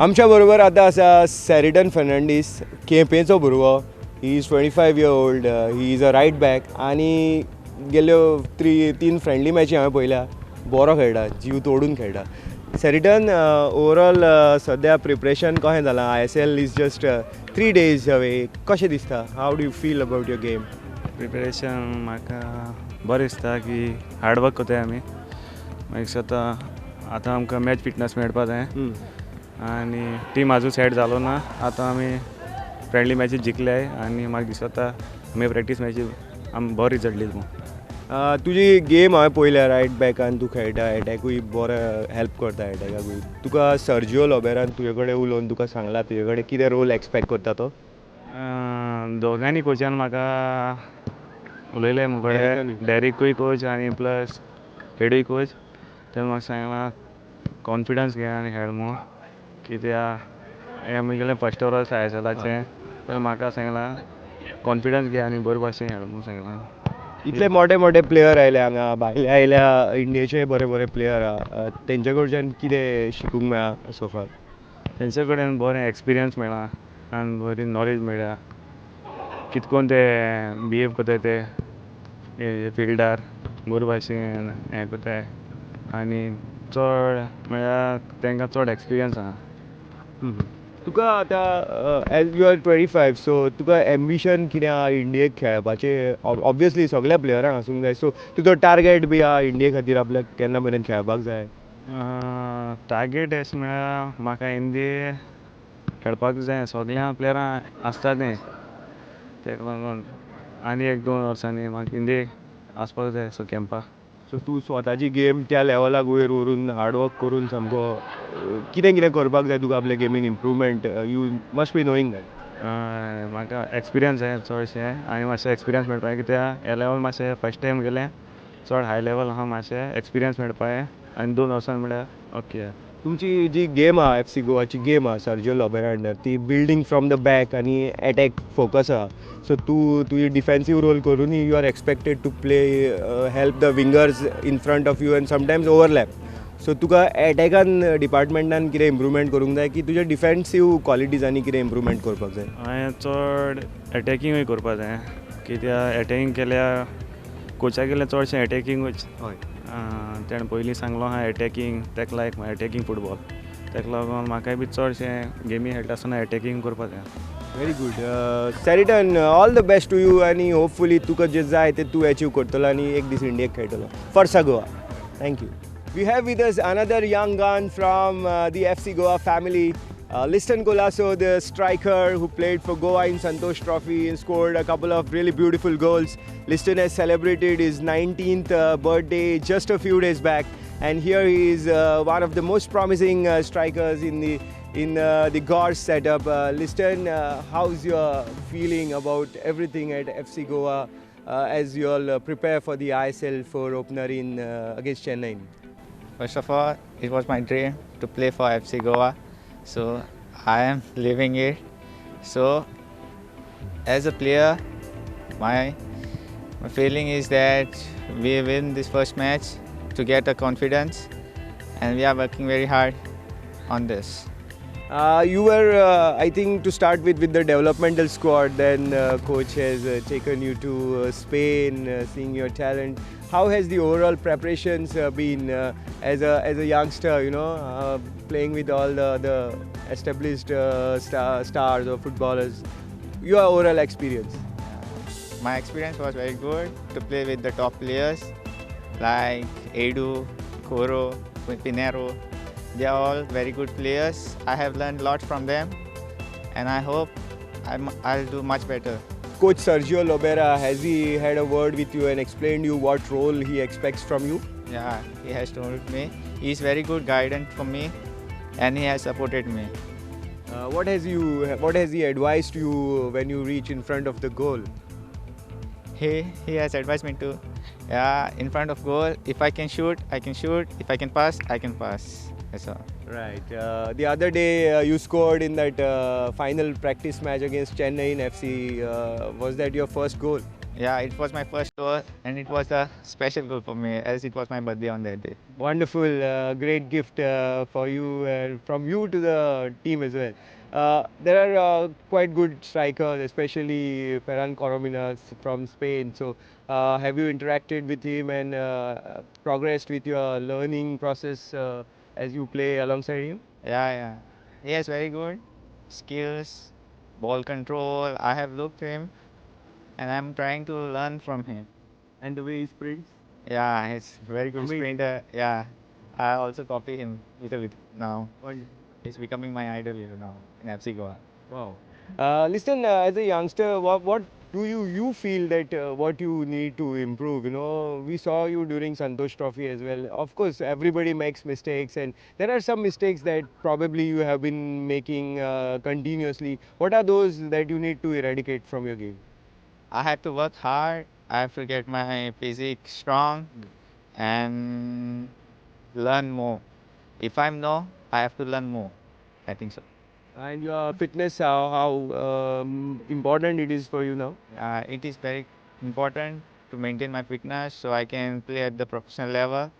आमच्या बरोबर आतां आसा सेरिटन फर्नांडीस, केपेंचो भुरगो. He is 25 year old. He is a right back आनी गेल्ल्यो 3 फ्रेंडली मॅची हांवें पळयल्या. बरो खेळटा, जीव तोडून खेळटा. सेरिटन, ओवरऑल सद्या प्रिपरेशन कशें जालां? ISL इज जस्ट 3 days अवे. कशें दिसता? How do you feel about your game? Preparation म्हाका बरें दिसता की हार्डवर्क कोताय आमी. मागीर स्वता आतां आमकां मॅच फिटनस मेळपा जाय आनी टीम आजून सेट जालो ना. आतां आमी फ्रेंडली मॅचीस जिखल्याय आनी म्हाका दिसता आमी प्रॅक्टीस मॅची आमी बरो रिजल्ट दिलो म्हणून. तुजी गेम हांवें पळयल्या रायट बॅकान तूं खेळटा, एटॅकूय बरो हेल्प करता एटॅकाकूय. तुका सर्जिओ लोबेरान तुजे कडेन उलोवन तुका सांगला तुजे कडेन कितें रोल एक्सपेक्ट करता तो? दोगांनी कोचान म्हाका उलयलें मुगो कडेन, डॅरिकूय कोच आनी प्लस हेडूय कोच. तेणें म्हाका सांगलां कॉन्फिडन्स घे आनी खेळ म्हूण. कित्याक हें म्हगेलें फर्स्ट ओवर ISLाचें. तेणें म्हाका सांगलां कॉन्फिडन्स घे आनी बरे भाशेन खेळ म्हूण सांगलां. इतले मोठे मोठे प्लेयर आयले हांगा, भायले आयल्या, इंडियेचे बरे बरे प्लेयर आहा. तेंचे कडच्यान कितें शिकूंक मेळ्ळा सो फार? तेंचे कडेन बरें एक्सपिरियन्स मेळ्ळा आनी बरी नॉलेज मेळ्ळ्या. कितें कोन्न ते बिहेव कोताय ते फिल्डार बरे भाशेन हें कोताय आनी चड म्हळ्यार तेंकां चड एक्सपिरियन्स आहा. तुका आतां एज यू आर 25, सो तुका एम्बिशन कितें आहा इंडियेक खेळपाचें? ऑब्वियसली सगळ्या प्लेयरांक आसूंक जाय. सो तुजो टार्गेट बी आहा इंडिये खातीर आपल्याक केन्ना मेरेन खेळपाक जाय? टार्गेट एशें म्हळ्यार म्हाका इंडिये खेळपाक जाय. सगळ्या प्लेयरां आसता तें, तेका लागून आनी 1-2 वर्सांनी म्हाका इंडियेक आसपाक जाय सो कॅम्पाक. सो तूं स्वताची गेम त्या लेवलाक वयर व्हरून हार्डवर्क करून सामको कितें कितें करपाक जाय तुका आपल्या गेमीन improvement? You must be knowing that. म्हाका एक्सपिरियन्स जाय चडशें आनी मातशें एक्सपिरियन्स मेळपा कित्याक हे लेवल मातशें फर्स्ट टायम गेलें. चड हाय लेवल आहा, मातशें एक्सपिरियन्स मेळपा जाय आनी 2 वर्सान म्हळ्यार ओके. तुमची जी गेम आहा, FC गोवाची गेम आहा सर्जिओ लोबेरा अंडर, ती बिल्डींग फ्रॉम द बॅक आनी एटॅक फोकस आहा. सो तूं तुजी डिफेन्सीव रोल करूनय you are expected to play help the wingers in front of you and sometimes overlap. So तुका एटॅकान डिपार्टमेंटान कितें इम्प्रूवमेंट करूंक जाय की तुज्या डिफेन्सीव क्वॉलिटीजांनी कितें इम्प्रूवमेंट करपाक जाय? हांवें चड एटॅकिंगूय करपा जाय कित्याक एटॅकींग केल्यार कोचा गेलें चडशें एटॅकिंगूच. हय. तेणें पयलीं सांगलो आहा एटॅकींग, तेका लायक एटॅकींग फुटबॉल. तेका लागून म्हाकाय बी चडशें गेमी खेळटा आसतना एटॅकींग करपा जाय. Very good. Seriton, all the best to you आनी होपफुली तुका जें जाय तें तूं अचीव करतलो आनी एक दीस इंडियेक खेळटलो. फॉर्सा Goa. Thank you. We have with us another young gun from the FC Goa family. Liston Colasso, the striker who played for Goa in Santosh Trophy and scored a couple of really beautiful goals. Liston has celebrated his 19th birthday just a few days back, and here he is, one of the most promising strikers in the Gors setup. Liston, how's your feeling about everything at FC Goa as you all prepare for the ISL 4 opener in against Chennai? First of all, it was my dream to play for FC Goa, so I am living it. So, as a player, my feeling is that we win this first match to get a confidence, and we are working very hard on this. You were, I think, to start with the developmental squad. Then coach has taken you to Spain, seeing your talent. How has the overall preparations been as a youngster? You know, playing with all the established stars or footballers. Your overall experience? My experience was very good to play with the top players like Edu, Koro, Pinero. They are all very good players. I have learned a lot from them, and I hope I'll do much better. Coach Sergio Lobera, has he had a word with you and explained you what role he expects from you? Yeah, he has told me. He's very good guidance for me, and he has supported me. What has he advised you when you reach in front of the goal? He has advised me to, in front of goal, if I can shoot, I can shoot. If I can pass, I can pass. That's all. Right. The other day you scored in that final practice match against Chennai in FC. Was that your first goal? Yeah, it was my first goal and it was a special goal for me as it was my birthday on that day. Wonderful, great gift for you and from you to the team as well. There are quite good strikers, especially Ferran Corominas from Spain. So, have you interacted with him and progressed with your learning process as you play alongside him? Yeah. He has very good skills, ball control. I have looked him and I'm trying to learn from him. And the way he sprints? Yeah, he's very good Amazing. sprinter. Yeah, I also copy him little bit now. Wonderful. He's becoming my idol now in FC Goa. Wow. Listen, as a youngster, what do you feel that what you need to improve? You know, we saw you during Santosh Trophy as well. Of course, everybody makes mistakes, and there are some mistakes that probably you have been making continuously. What are those that you need to eradicate from your game? I have to work hard. I have to get my physique strong and learn more. If I'm no, I have to learn more. I think so. And your fitness, how important it is for you now? It is very important to maintain my fitness so I can play at the professional level,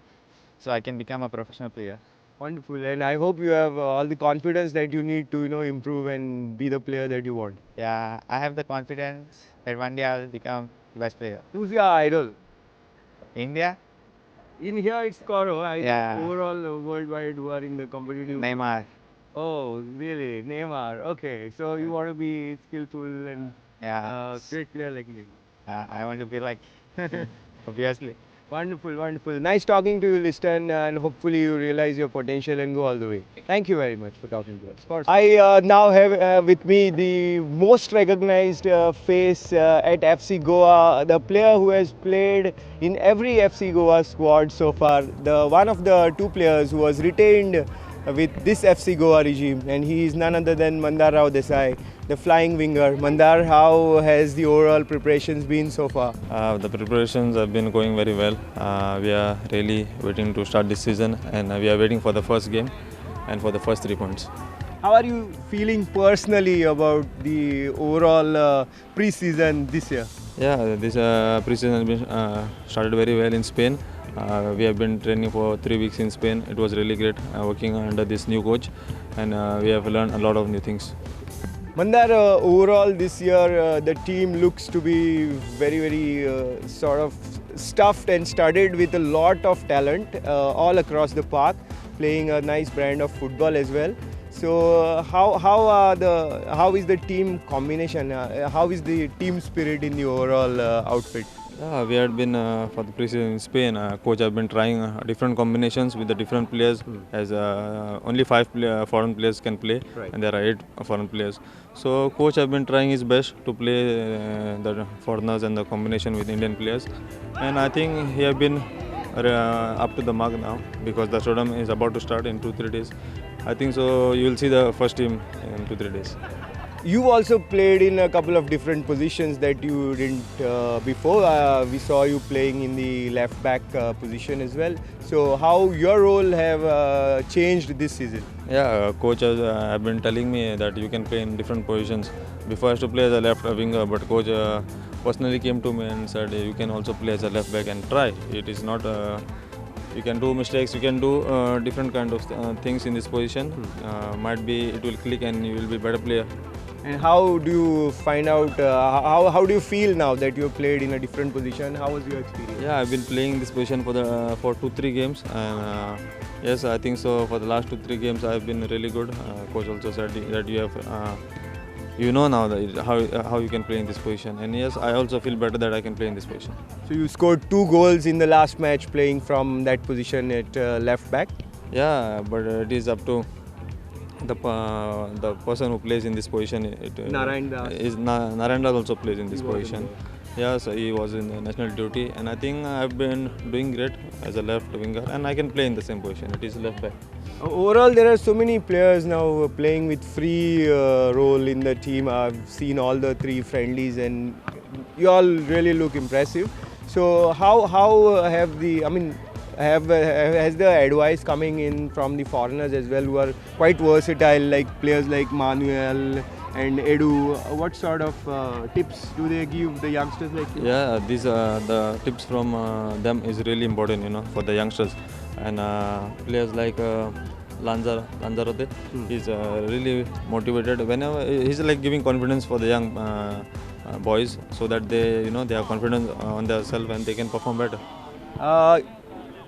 so I can become a professional player. Wonderful, and I hope you have all the confidence that you need to, improve and be the player that you want. Yeah, I have the confidence that one day I'll become best player. Who's your idol? India, In here it's Koro. Yeah. Overall worldwide who are in the competitive. Neymar. Oh, really? Neymar. Okay, so you want to be skillful and Yeah, great player like me. I want to be like, obviously. Wonderful, wonderful. Nice talking to you, Liston, and hopefully you realize your potential and go all the way. Thank you very much for talking to us. Of course. I now have with me the most recognized face at FC Goa, the player who has played in every FC Goa squad so far, the one of the two players who was retained with this FC Goa regime, and he is none other than Mandar Rao Desai, the flying winger. Mandar, how has the overall preparations been so far? The preparations have been going very well. We are really waiting to start this season, and we are waiting for the first game and for the first 3 points. How are you feeling personally about the overall pre-season this year? Yeah, this pre-season has been started very well in Spain. We have been training for 3 weeks in Spain. It was really great working under this new coach, and we have learned a lot of new things. Mandar, overall this year the team looks to be very sort of stuffed and studded with a lot of talent all across the park, playing a nice brand of football as well. So how is the team combination? How is the team spirit in the overall outfit? Yeah, we had been for the pre-season in Spain. Coach have been trying different combinations with the different players, as only 5 foreign players can play, Right. and there are 8 foreign players. So coach have been trying his best to play the foreigners and the combination with Indian players, and I think he have been up to the mark now, because the stadium is about to start in 2-3 days. I think so. You will see the first team in 2-3 days. You also played in a couple of different positions that you didn't before. We saw you playing in the left back position as well. So how your role have changed this season? Yeah, coach has have been telling me that you can play in different positions. Before I used to play as a left winger, but coach personally came to me and said you can also play as a left back and try. It is not. You can do mistakes. You can do different kind of things in this position. Might be it will click and you will be better player. And how do you find out, how do you feel now that you have played in a different position? How was your experience? Yeah, I've been playing this position for 2-3 games, and yes, I think so. For the last 2-3 games, I've been really good. Coach also said that you have, you know now that how you can play in this position, and yes, I also feel better that I can play in this position. So you scored 2 goals in the last match playing from that position at left back. Yeah, but it is up to the person who plays in this position. Narayan Das. Narayan Das also plays in this He was in position. Yes, he was in national duty, and I think I've been doing great as a left winger, and I can play in the same position. It is left back. Overall, there are so many players now playing with free role in the team. I've seen all the 3 friendlies, and you all really look impressive. So how have has the advice coming in from the foreigners as well, who are quite versatile, like players like Manuel and Edu? What sort of tips do they give the youngsters like you? Yeah, these the tips from them is really important, for the youngsters. And players like Lanzarote, he's really motivated. Whenever he's like giving confidence for the young boys, so that they have confidence on themselves and they can perform better. Uh,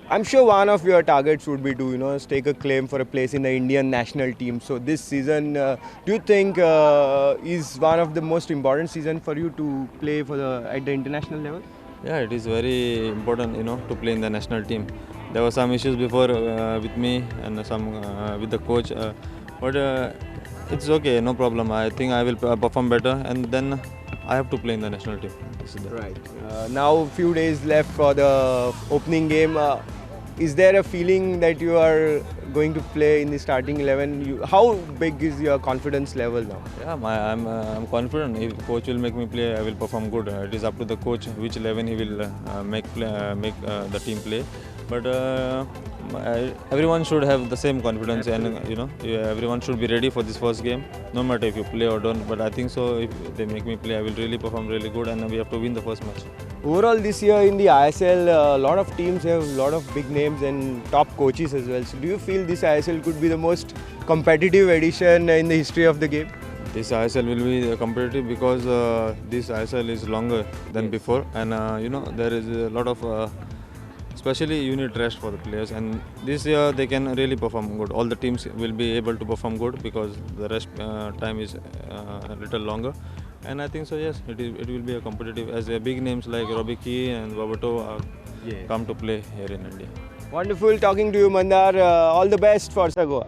I'm sure one of your targets would be to stake a claim for a place in the Indian national team. So this season, do you think is one of the most important season for you to play at the international level? Yeah, it is very important, to play in the national team. There were some issues before with me and some with the coach, but it's okay, no problem. I think I will perform better, and then I have to play in the national team. This is the- Right. Now, few days left for the opening game. Is there a feeling that you are going to play in the starting 11? How big is your confidence level now? Yeah, I'm confident. If coach will make me play, I will perform good. It is up to the coach which 11 he will make the team play. But everyone should have the same confidence, and everyone should be ready for this first game, no matter if you play or don't. But I think so. If they make me play, I will really perform really good, and we have to win the first match. Overall, this year in the ISL, a lot of teams have a lot of big names and top coaches as well. So, do you feel this ISL could be the most competitive edition in the history of the game? This ISL will be competitive because this ISL is longer than before, and there is a lot of. Especially you need rest for the players, and this year they can really perform good. All the teams will be able to perform good because the rest time is a little longer, and I think so. Yes, it will be a competitive as big names like Robbie Keane and Roberto come to play here in India. Wonderful talking to you, Mandar. All the best for Sagoa.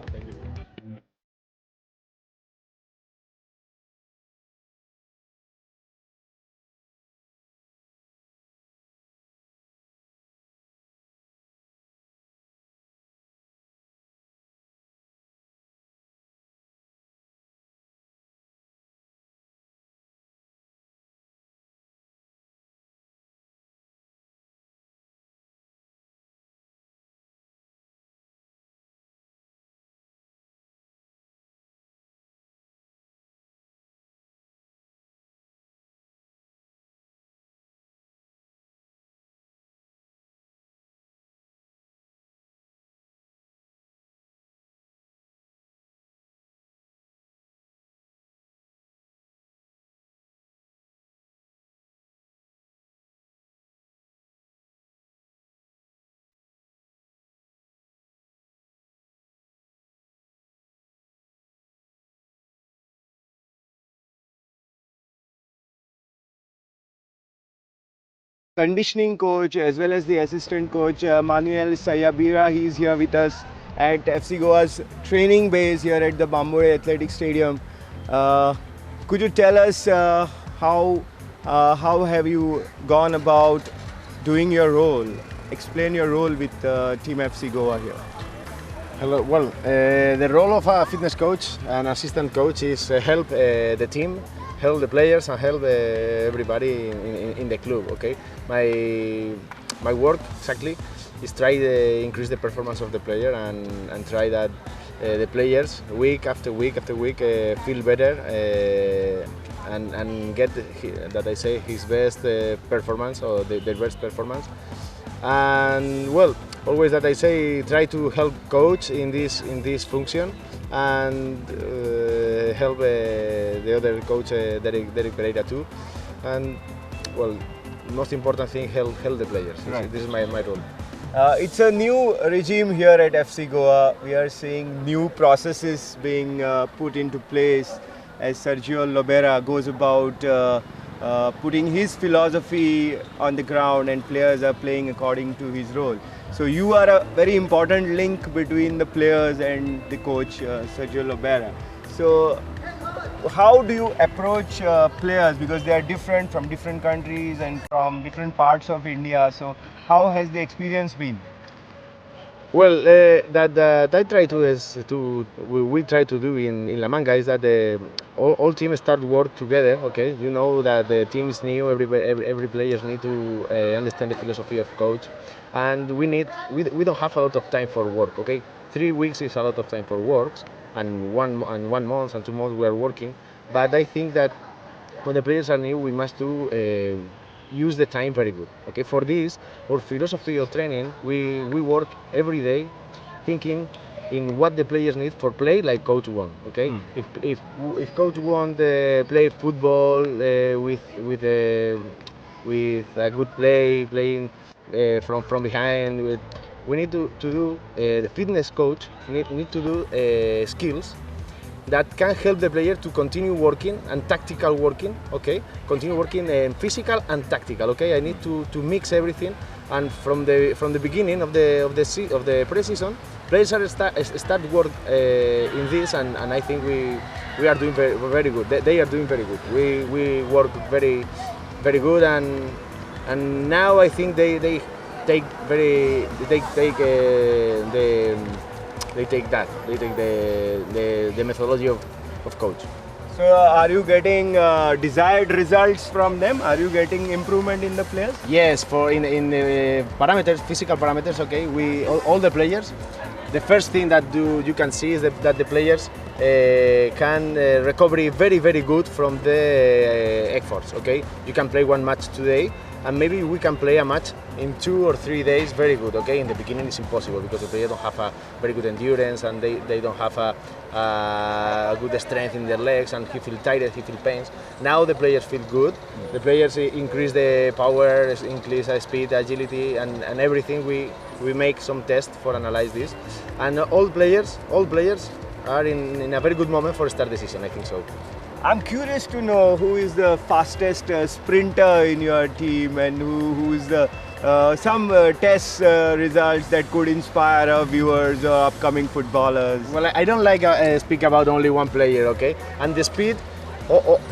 Conditioning coach as well as the assistant coach Manuel Sayabira. He is here with us at FC Goa's training base here at the Bambore Athletic Stadium. Could you tell us how have you gone about doing your role? Explain your role with Team FC Goa here. Hello. Well, the role of a fitness coach and assistant coach is help the team, help the players, and help everybody in the club. Okay, my work exactly is try to increase the performance of the player and try that the players week after week after week feel better and get that I say his best performance or their best performance. And well, always that I say try to help coach in this function and help the other coach Derek Pereira too. And well, most important thing help the players. Right. This is my role. It's a new regime here at FC Goa. We are seeing new processes being put into place as Sergio Lobera goes about putting his philosophy on the ground, and players are playing according to his role. So you are a very important link between the players and the coach Sergio Lobera. So how do you approach players, because they are different from different countries and from different parts of India? So how has the experience been? Well, that I try to we try to do in La Manga is that all teams start work together. Okay, you know that the team is new. Every players need to understand the philosophy of coach, and we don't have a lot of time for work. Okay, 3 weeks is a lot of time for works, and 1 month and 2 months we are working. But I think that when the players are new, we must do use the time very good. Okay, for this, our philosophy of training, we work every day thinking in what the players need for play, like coach want. Okay, if coach want play football with a good playing from behind, we need to do the fitness coach need to do skills that can help the player to continue working and tactical working. Okay, continue working physical and tactical. Okay, I need to mix everything, and from the beginning of the pre-season, players are start work in this, and I think we are doing very good. They are doing very good. We work very good, and now I think they take the methodology of coach. So are you getting desired results from them? Are you getting improvement in the players? Yes, for in the parameters, physical parameters. Okay, all the players. The first thing that you can see is that the players can recover very good from the efforts. Okay, you can play one match today, and maybe we can play a match in 2 or 3 days very good. Okay, in the beginning it's impossible because the players don't have a very good endurance, and they don't have a good strength in their legs, and he feel tired, he feel pains. Now the players feel good. The players increase the power, increase the speed, agility, and everything. We make some tests for analyze this, and all players are in a very good moment for start the season. I think so. I'm curious to know who is the fastest sprinter in your team, and who is the some test results that could inspire our viewers or upcoming footballers. Well, I don't like speak about only one player. Okay, and the speed.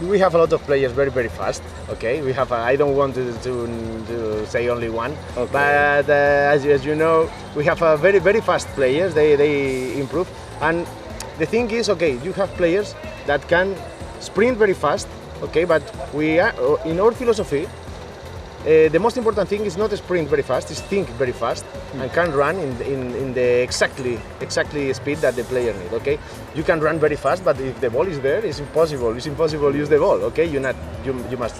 We have a lot of players very fast. Okay, we have. I don't want to say only one, okay. But as you know, we have a very fast players. They improve, and the thing is, okay, you have players that can sprint very fast. Okay, but we are in our philosophy. The most important thing is not to sprint very fast, is think very fast and can run in the exactly speed that the player needs. Okay, you can run very fast, but if the ball is there, it's impossible. It's impossible to use the ball. Okay, you must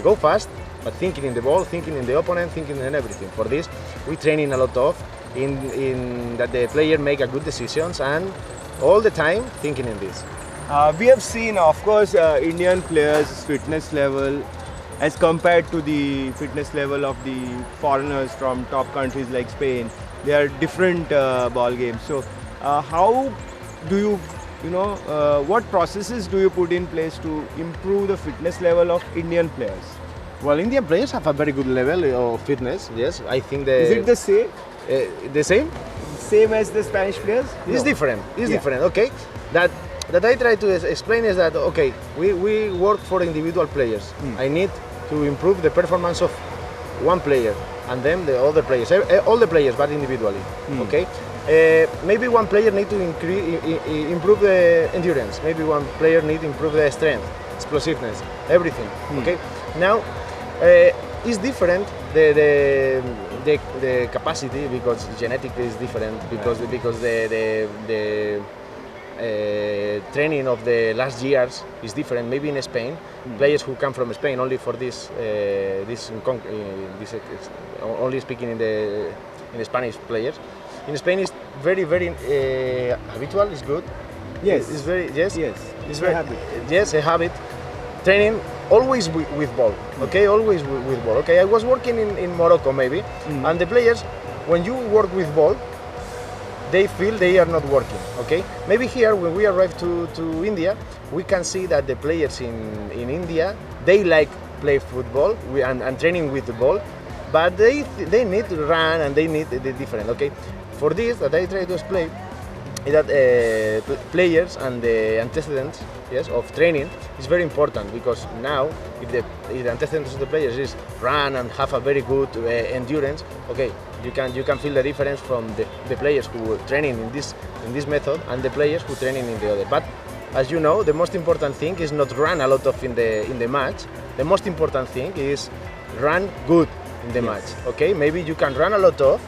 go fast, but thinking in the ball, thinking in the opponent, thinking in everything. For this, we training a lot of in that the player make a good decisions, and all the time thinking in this. We have seen, of course, Indian players' fitness level as compared to the fitness level of the foreigners from top countries like Spain. They are different ball games. So how do you what processes do you put in place to improve the fitness level of Indian players? Well, Indian players have a very good level of fitness. Yes, I think Is it the same? The same? Same as the Spanish players? It's different. It's different. Okay, that I try to explain is that okay, we work for individual players. I need to improve the performance of one player, and then the other players, all the players, but individually. Okay, maybe one player need to improve the endurance. Maybe one player need to improve the strength, explosiveness, everything. Okay, now it's different the capacity because genetically is different because the training of the last years is different. Maybe in Spain, players who come from Spain only for this only speaking in the Spanish players. In Spain, is very habitual. It's good. Yes. It's very yes. It's very habit. Yes, a habit. Training always with ball. Okay, always with ball. Okay, I was working in Morocco maybe, and the players, when you work with ball, they feel they are not working. Okay, maybe here when we arrive to India, we can see that the players in India, they like play football and training with the ball, but they need to run and they need the different. Okay, for this that I try to explain is that players and the antecedents of training is very important, because now if the antecedents of the players is run and have a very good endurance, okay, you can feel the difference from the players who are training in this method and the players who are training in the other. But as you know, the most important thing is not run a lot of in the match. The most important thing is run good in the match. Okay, maybe you can run a lot of,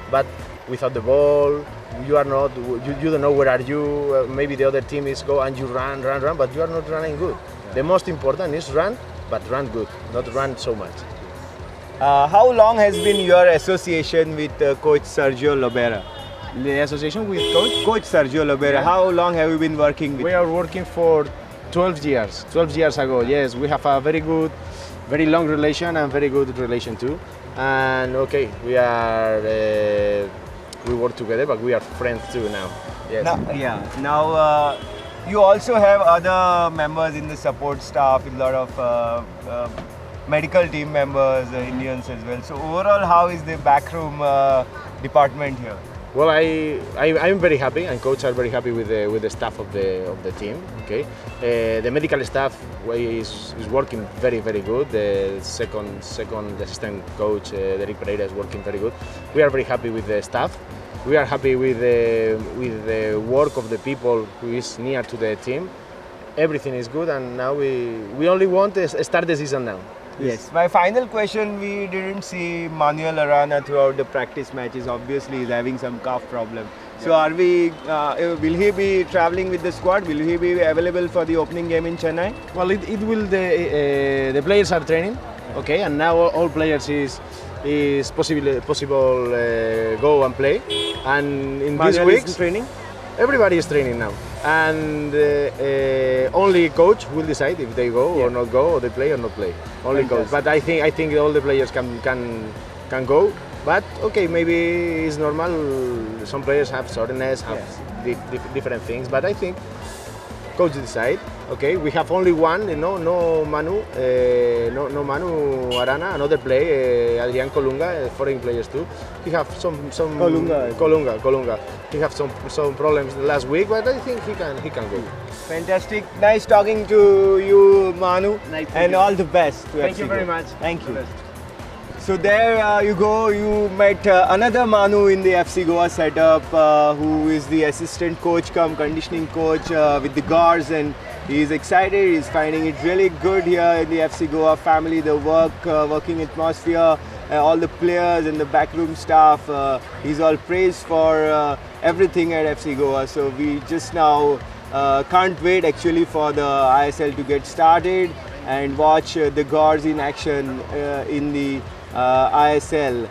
but without the ball, you are not. You don't know where are you. Maybe the other team is go and you run, but you are not running good. The most important is run, but run good, not run so much. How long has been your association with Coach Sergio Lobera? The association with coach. Coach Sergio Lobera, Yeah. how long have you been working with We are working for 12 years. 12 years ago, yes. We have a very good, very long relation and very good relation too. And okay, we work together, but we are friends too now. Yes. Now, you also have other members in the support staff, a lot of medical team members, Indians as well. So overall, how is the backroom department here? Well, I'm very happy, and coach are very happy with the staff of the team. Okay, the medical staff is working very good. The second assistant coach, Derek Pereira, is working very good. We are very happy with the staff. We are happy with the work of the people who is near to the team. Everything is good, and now we only want to start the season now. Yes. My final question, we didn't see Manuel Arana throughout the practice matches. Obviously, he's having some calf problem. So are we, will he be traveling with the squad? Will he be available for the opening game in Chennai? Well, it will. The players are training, okay, and now all players is possible go and play. And in these Manuel weeks, is training? everybody is training now, and only coach will decide if they go or not go, or they play or not play. Only coach. But I think all the players can go. But okay, maybe it's normal. Some players have soreness, have different things. But I think coach decide. Okay, we have only one. No Manu, no Manu Arana. Another play, Adrian Colunga, foreign players too. He have some Colunga. He have some problems last week, but I think he can go. Fantastic. Nice talking to you, Manu. Nice to and meet you. all the best. To Thank FC you very Goa. much. Thank you. So there you go, you met another Manu in the FC Goa setup who is the assistant coach cum conditioning coach with the Gars, and he is excited, he is finding it really good here in the FC Goa family, the working atmosphere, all the players and the backroom staff. He's all praised for everything at FC Goa. So we just now can't wait actually for the ISL to get started and watch the Gars in action in the ISL.